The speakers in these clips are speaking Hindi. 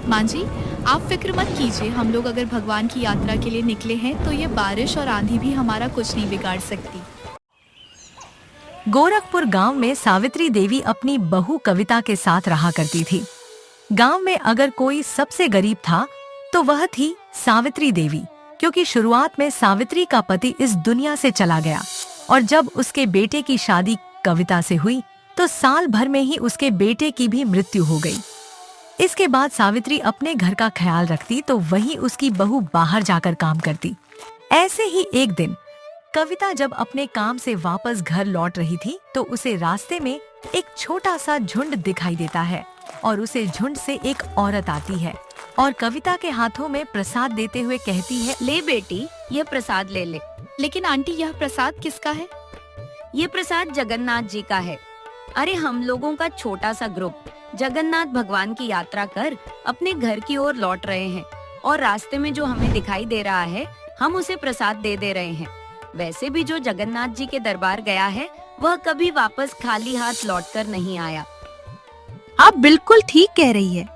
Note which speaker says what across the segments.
Speaker 1: माँ जी, आप फिक्र मत कीजिए। हम लोग अगर भगवान की यात्रा के लिए निकले हैं तो ये बारिश और आंधी भी हमारा कुछ नहीं बिगाड़ सकती।
Speaker 2: गोरखपुर गांव में सावित्री देवी अपनी बहू कविता के साथ रहा करती थी। गांव में अगर कोई सबसे गरीब था तो वह थी सावित्री देवी, क्योंकि शुरुआत में सावित्री का पति इस दुनिया से चला गया और जब उसके बेटे की शादी कविता से हुई तो साल भर में ही उसके बेटे की भी मृत्यु हो गई। इसके बाद सावित्री अपने घर का ख्याल रखती तो वहीं उसकी बहू बाहर जाकर काम करती। ऐसे ही एक दिन कविता जब अपने काम से वापस घर लौट रही थी तो उसे रास्ते में एक छोटा सा झुंड दिखाई देता है और उसे झुंड से एक औरत आती है और कविता के हाथों में प्रसाद देते हुए कहती है,
Speaker 3: ले बेटी, ये प्रसाद ले ले।
Speaker 1: लेकिन आंटी, यह प्रसाद किसका है?
Speaker 3: ये प्रसाद जगन्नाथ जी का है। अरे हम लोगों का छोटा सा ग्रुप जगन्नाथ भगवान की यात्रा कर अपने घर की ओर लौट रहे हैं और रास्ते में जो हमें दिखाई दे रहा है हम उसे प्रसाद दे दे रहे हैं। वैसे भी जो जगन्नाथ जी के दरबार गया है वह कभी वापस खाली हाथ लौटकर नहीं आया।
Speaker 4: आप बिल्कुल ठीक कह रही है।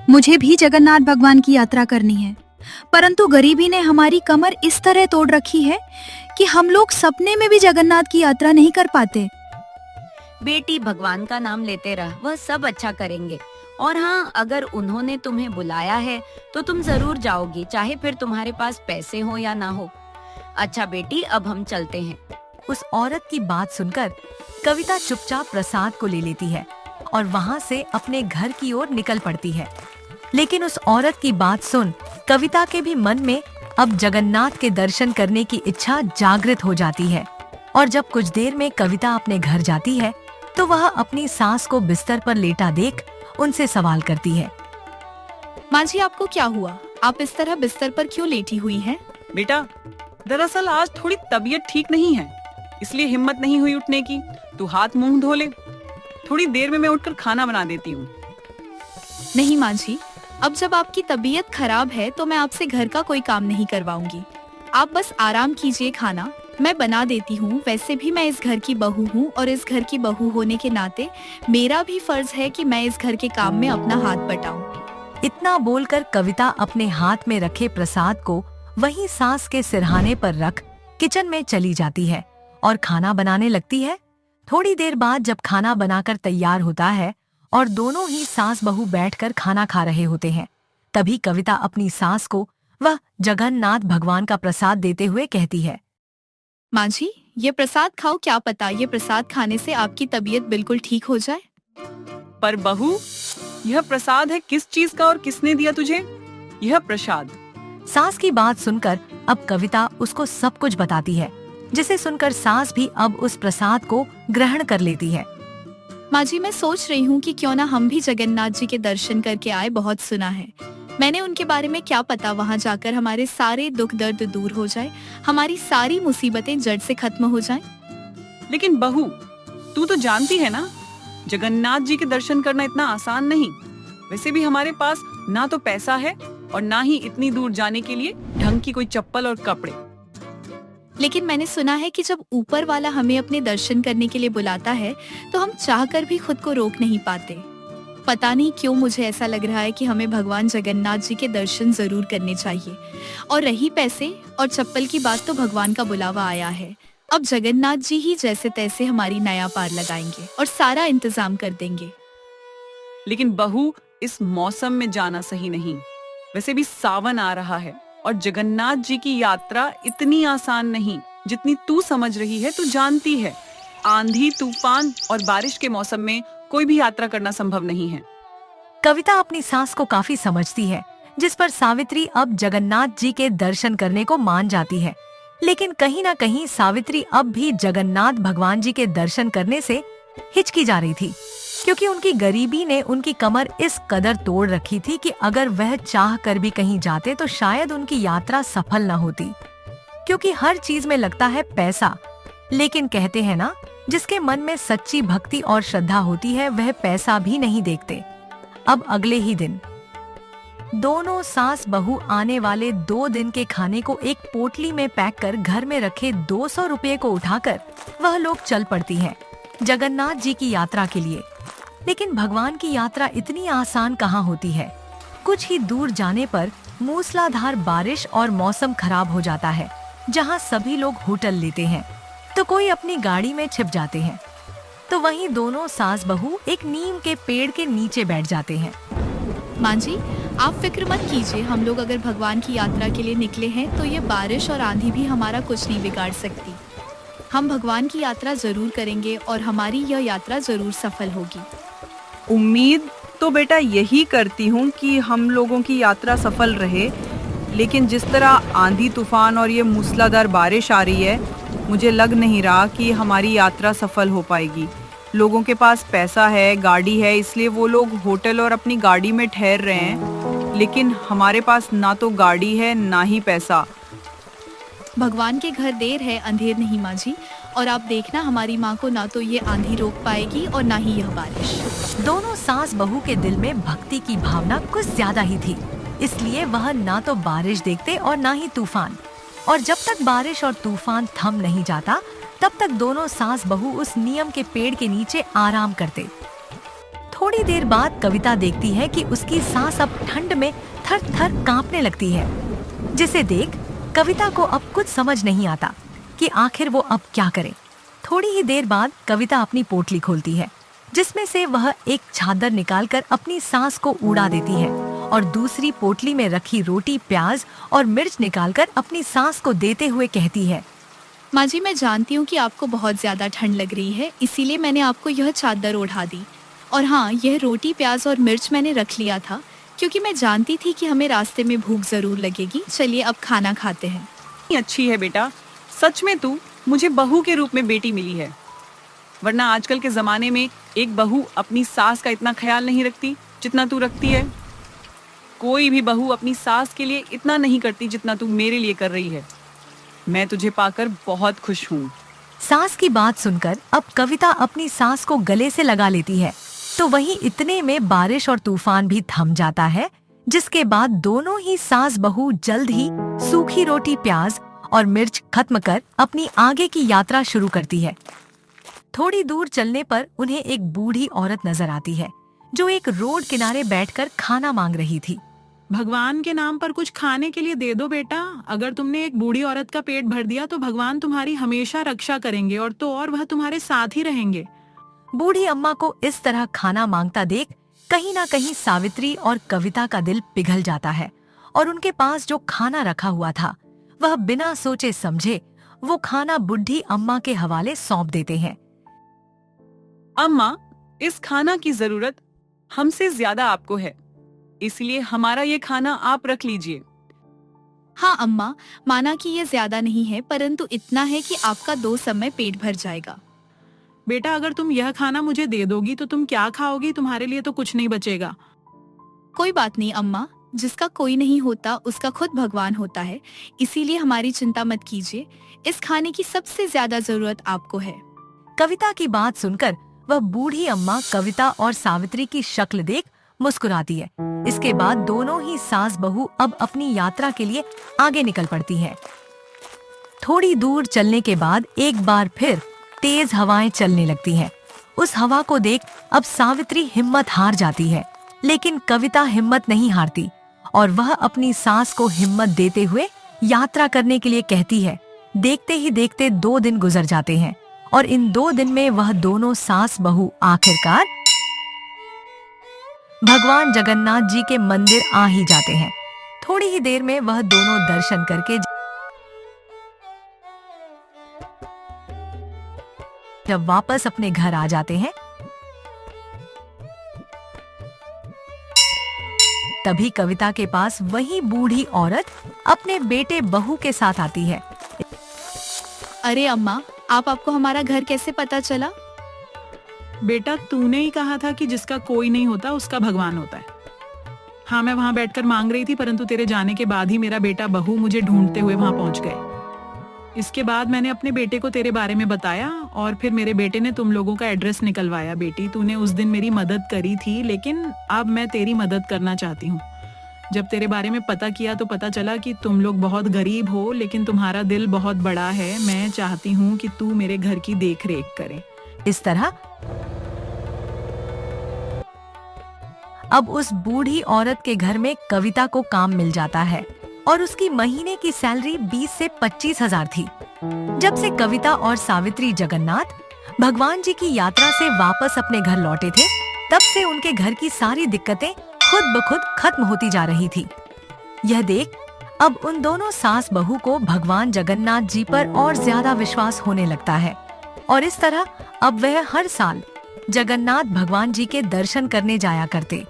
Speaker 4: मुझे भी जगन्नाथ भगवान की यात्रा करनी है, परंतु गरीबी ने हमारी कमर इस तरह तोड़ रखी है कि हम लोग सपने में भी जगन्नाथ की यात्रा नहीं कर पाते।
Speaker 3: बेटी, भगवान का नाम लेते रह, वह सब अच्छा करेंगे। और हाँ, अगर उन्होंने तुम्हें बुलाया है तो तुम जरूर जाओगी, चाहे फिर तुम्हारे पास पैसे हो या ना हो। अच्छा बेटी, अब हम चलते हैं।
Speaker 2: उस औरत की बात सुनकर कविता चुपचाप प्रसाद को ले लेती है और वहाँ से अपने घर की ओर निकल पड़ती है। लेकिन उस औरत की बात सुन कविता के भी मन में अब जगन्नाथ के दर्शन करने की इच्छा जागृत हो जाती है और जब कुछ देर में कविता अपने घर जाती है तो वह अपनी सास को बिस्तर पर लेटा देख उनसे सवाल करती है,
Speaker 1: माँ जी, आपको क्या हुआ? आप इस तरह बिस्तर पर क्यों लेटी हुई हैं?
Speaker 5: बेटा, दरअसल आज थोड़ी तबीयत ठीक नहीं है, इसलिए हिम्मत नहीं हुई उठने की। तू हाथ मुंह धो ले, थोड़ी देर में मैं उठकर खाना बना देती हूँ।
Speaker 1: नहीं माँ जी, अब जब आपकी तबीयत खराब है तो मैं आपसे घर का कोई काम नहीं करवाऊंगी। आप बस आराम कीजिए, खाना मैं बना देती हूँ। वैसे भी मैं इस घर की बहू हूँ और इस घर की बहू होने के नाते मेरा भी फर्ज है कि मैं इस घर के काम में अपना हाथ बटाऊं।
Speaker 2: इतना बोलकर कविता अपने हाथ में रखे प्रसाद को वहीं सास के सिरहाने पर रख किचन में चली जाती है और खाना बनाने लगती है। थोड़ी देर बाद जब खाना बनाकर तैयार होता है और दोनों ही सास बहू बैठकर खाना खा रहे होते हैं, तभी कविता अपनी सास को वह जगन्नाथ भगवान का प्रसाद देते हुए कहती है,
Speaker 1: माँ जी, ये प्रसाद खाओ, क्या पता ये प्रसाद खाने से आपकी तबीयत बिल्कुल ठीक हो जाए।
Speaker 5: पर बहू, यह प्रसाद है किस चीज का और किसने दिया तुझे? यह प्रसाद।
Speaker 2: सास की बात सुनकर अब कविता उसको सब कुछ बताती है, जिसे सुनकर सास भी अब उस प्रसाद को ग्रहण कर लेती है।
Speaker 1: माँ जी, मैं सोच रही हूँ कि क्यों ना हम भी जगन्नाथ जी के दर्शन करके आए। बहुत सुना है मैंने उनके बारे में, क्या पता वहाँ जाकर हमारे सारे दुख दर्द दूर हो जाए, हमारी सारी मुसीबतें जड़ से खत्म हो जाएं।
Speaker 5: लेकिन बहू, तू तो जानती है ना, जगन्नाथ जी के दर्शन करना इतना आसान नहीं। वैसे भी हमारे पास ना तो पैसा है और ना ही इतनी दूर जाने के लिए ढंग की कोई चप्पल और कपड़े।
Speaker 1: लेकिन मैंने सुना है कि जब ऊपर वाला हमें अपने दर्शन करने के लिए बुलाता है तो हम चाहकर भी खुद को रोक नहीं पाते। पता नहीं क्यों मुझे ऐसा लग रहा है कि हमें भगवान जगन्नाथ जी के दर्शन जरूर करने चाहिए। और रही पैसे और चप्पल की बात, तो भगवान का बुलावा आया है। अब जगन्नाथ जी ही जैसे तैसे हमारी नया पार लगाएंगे और सारा इंतजाम कर देंगे।
Speaker 5: लेकिन बहू, इस मौसम में जाना सही नहीं। वैसे भी सावन आ रहा है और जगन्नाथ जी की यात्रा इतनी आसान नहीं जितनी तू समझ रही है। तू जानती है, आंधी तूफान और बारिश के मौसम में कोई भी यात्रा करना संभव नहीं है।
Speaker 2: कविता अपनी सास को काफी समझती है, जिस पर सावित्री अब जगन्नाथ जी के दर्शन करने को मान जाती है। लेकिन कहीं ना कहीं सावित्री अब भी जगन्नाथ भगवान जी के दर्शन करने से हिचकी जा रही थी, क्योंकि उनकी गरीबी ने उनकी कमर इस कदर तोड़ रखी थी कि अगर वह चाह कर भी कहीं जाते तो शायद उनकी यात्रा सफल न होती, क्योंकि हर चीज में लगता है पैसा। लेकिन कहते हैं ना, जिसके मन में सच्ची भक्ति और श्रद्धा होती है वह पैसा भी नहीं देखते। अब अगले ही दिन दोनों सास बहू आने वाले 2 दिन के खाने को एक पोटली में पैक कर घर में रखे 200 रुपये को उठाकर वह लोग चल पड़ती हैं जगन्नाथ जी की यात्रा के लिए। लेकिन भगवान की यात्रा इतनी आसान कहाँ होती है। कुछ ही दूर जाने पर मूसलाधार बारिश और मौसम खराब हो जाता है, जहां सभी लोग होटल लेते हैं तो कोई अपनी गाड़ी में छिप जाते हैं। तो वहीं दोनों सास बहू एक नीम के पेड़ के नीचे बैठ जाते हैं।
Speaker 1: माँ जी, आप फिक्र मत कीजिए, हम लोग अगर भगवान की यात्रा के लिए निकले हैं तो ये बारिश और आंधी भी हमारा कुछ नहीं बिगाड़ सकती। हम भगवान की यात्रा जरूर करेंगे और हमारी यह यात्रा जरूर सफल होगी।
Speaker 5: उम्मीद तो बेटा यही करती हूँ कि हम लोगों की यात्रा सफल रहे, लेकिन जिस तरह आंधी तूफान और ये मूसलाधार बारिश आ रही है, मुझे लग नहीं रहा कि हमारी यात्रा सफल हो पाएगी। लोगों के पास पैसा है, गाड़ी है, इसलिए वो लोग होटल और अपनी गाड़ी में ठहर रहे हैं, लेकिन हमारे पास ना तो गाड़ी है ना ही पैसा।
Speaker 1: भगवान के घर देर है अंधेर नहीं माँ जी, और आप देखना हमारी माँ को ना तो ये आंधी रोक पाएगी और ना ही यह बारिश।
Speaker 2: दोनों सास बहू के दिल में भक्ति की भावना कुछ ज्यादा ही थी, इसलिए वह ना तो बारिश देखते और ना ही तूफान। और जब तक बारिश और तूफान थम नहीं जाता, तब तक दोनों सास बहू उस नीम के पेड़ के नीचे आराम करते। थोड़ी देर बाद कविता देखती है कि उसकी सांस अब ठंड में थर थर कांपने लगती है, जिसे देख कविता को अब कुछ समझ नहीं आता कि आखिर वो अब क्या करे। थोड़ी ही देर बाद कविता अपनी पोटली खोलती है, जिसमें से वह एक चादर निकालकर अपनी सांस को उड़ा देती है और दूसरी पोटली में रखी रोटी, प्याज और मिर्च निकालकर अपनी सांस को देते हुए कहती है,
Speaker 1: माँ जी, मैं जानती हूँ कि आपको बहुत ज्यादा ठंड लग रही है, इसीलिए मैंने आपको यह चादर ओढ़ा दी। और हाँ, यह रोटी, प्याज और मिर्च मैंने रख लिया था क्योंकि मैं जानती थी कि हमें रास्ते में भूख जरूर लगेगी। चलिए अब खाना खाते हैं।
Speaker 5: अच्छी है बेटा, सच में तू मुझे बहू के रूप में बेटी मिली है, वरना आजकल के जमाने में एक बहू अपनी सास का इतना ख्याल नहीं रखती जितना तू रखती है। कोई भी बहू अपनी सास के लिए इतना नहीं करती जितना तू मेरे लिए कर रही है। मैं तुझे पाकर बहुत खुश हूँ।
Speaker 2: सास की बात सुनकर अब कविता अपनी सांस को गले से लगा लेती है। तो वहीं इतने में बारिश और तूफान भी थम जाता है, जिसके बाद दोनों ही सास बहू जल्द ही सूखी रोटी, प्याज और मिर्च खत्म कर अपनी आगे की यात्रा शुरू करती है। थोड़ी दूर चलने पर उन्हें एक बूढ़ी औरत नजर आती है, जो एक रोड किनारे बैठकर खाना मांग रही थी।
Speaker 6: भगवान के नाम पर कुछ खाने के लिए दे दो बेटा। अगर तुमने एक बूढ़ी औरत का पेट भर दिया तो भगवान तुम्हारी हमेशा रक्षा करेंगे, और तो और वह तुम्हारे साथ ही रहेंगे।
Speaker 2: बूढ़ी अम्मा को इस तरह खाना मांगता देख कहीं ना कहीं सावित्री और कविता का दिल पिघल जाता है, और उनके पास जो खाना रखा हुआ था वह बिना सोचे समझे वो खाना बूढ़ी अम्मा के हवाले सौंप देते हैं।
Speaker 5: अम्मा, इस खाना की जरूरत हमसे ज्यादा आपको है, इसलिए हमारा ये खाना आप रख लीजिए।
Speaker 1: हाँ अम्मा, माना कि ये ज्यादा नहीं है, परंतु इतना है कि आपका 2 समय पेट भर जाएगा।
Speaker 6: बेटा, अगर तुम यह खाना मुझे दे दोगी तो तुम क्या खाओगी? तुम्हारे लिए तो कुछ नहीं बचेगा।
Speaker 1: कोई बात नहीं अम्मा, जिसका कोई नहीं होता उसका खुद भगवान होता है, इसीलिए हमारी चिंता मत कीजिए। इस खाने की सबसे ज्यादा जरूरत आपको है।
Speaker 2: कविता की बात सुनकर वह बूढ़ी अम्मा कविता और सावित्री की शक्ल देख मुस्कुराती है। इसके बाद दोनों ही सास बहू अब अपनी यात्रा के लिए आगे निकल पड़ती हैं। थोड़ी दूर चलने के बाद एक बार फिर तेज हवाएं चलने लगती हैं। उस हवा को देख अब सावित्री हिम्मत हार जाती है, लेकिन कविता हिम्मत नहीं हारती और वह अपनी सास को हिम्मत देते हुए यात्रा करने के लिए कहती है। देखते ही देखते 2 दिन गुजर जाते हैं और इन 2 दिन में वह दोनों सास बहू आखिरकार भगवान जगन्नाथ जी के मंदिर आ ही जाते हैं। थोड़ी ही देर में वह दोनों दर्शन करके जब वापस अपने घर आ जाते हैं, तभी कविता के पास वही बूढ़ी औरत अपने बेटे बहू के साथ आती है।
Speaker 1: अरे अम्मा, आपको हमारा घर कैसे पता चला?
Speaker 6: बेटा, तूने ही कहा था कि जिसका कोई नहीं होता उसका भगवान होता है। हाँ, मैं वहाँ बैठकर मांग रही थी, परंतु तेरे जाने के बाद ही मेरा बेटा बहू मुझे ढूंढते हुए वहाँ पहुँच गए। इसके बाद मैंने अपने बेटे को तेरे बारे में बताया और फिर मेरे बेटे ने तुम लोगों का एड्रेस निकलवाया। बेटी, तूने उस दिन मेरी मदद करी थी, लेकिन अब मैं तेरी मदद करना चाहती हूँ। जब तेरे बारे में पता किया तो पता चला कि तुम लोग बहुत गरीब हो, लेकिन तुम्हारा दिल बहुत बड़ा है। मैं चाहती हूँ कि तू मेरे घर की देख रेख करे।
Speaker 2: इस तरह अब उस बूढ़ी औरत के घर में कविता को काम मिल जाता है और उसकी महीने की सैलरी 20 से 25 हजार थी। जब से कविता और सावित्री जगन्नाथ भगवान जी की यात्रा से वापस अपने घर लौटे थे, तब से उनके घर की सारी दिक्कतें खुद ब खुद खत्म होती जा रही थी। यह देख अब उन दोनों सास बहू को भगवान जगन्नाथ जी पर और ज्यादा विश्वास होने लगता है और इस तरह अब वह हर साल जगन्नाथ भगवान जी के दर्शन करने जाया करते।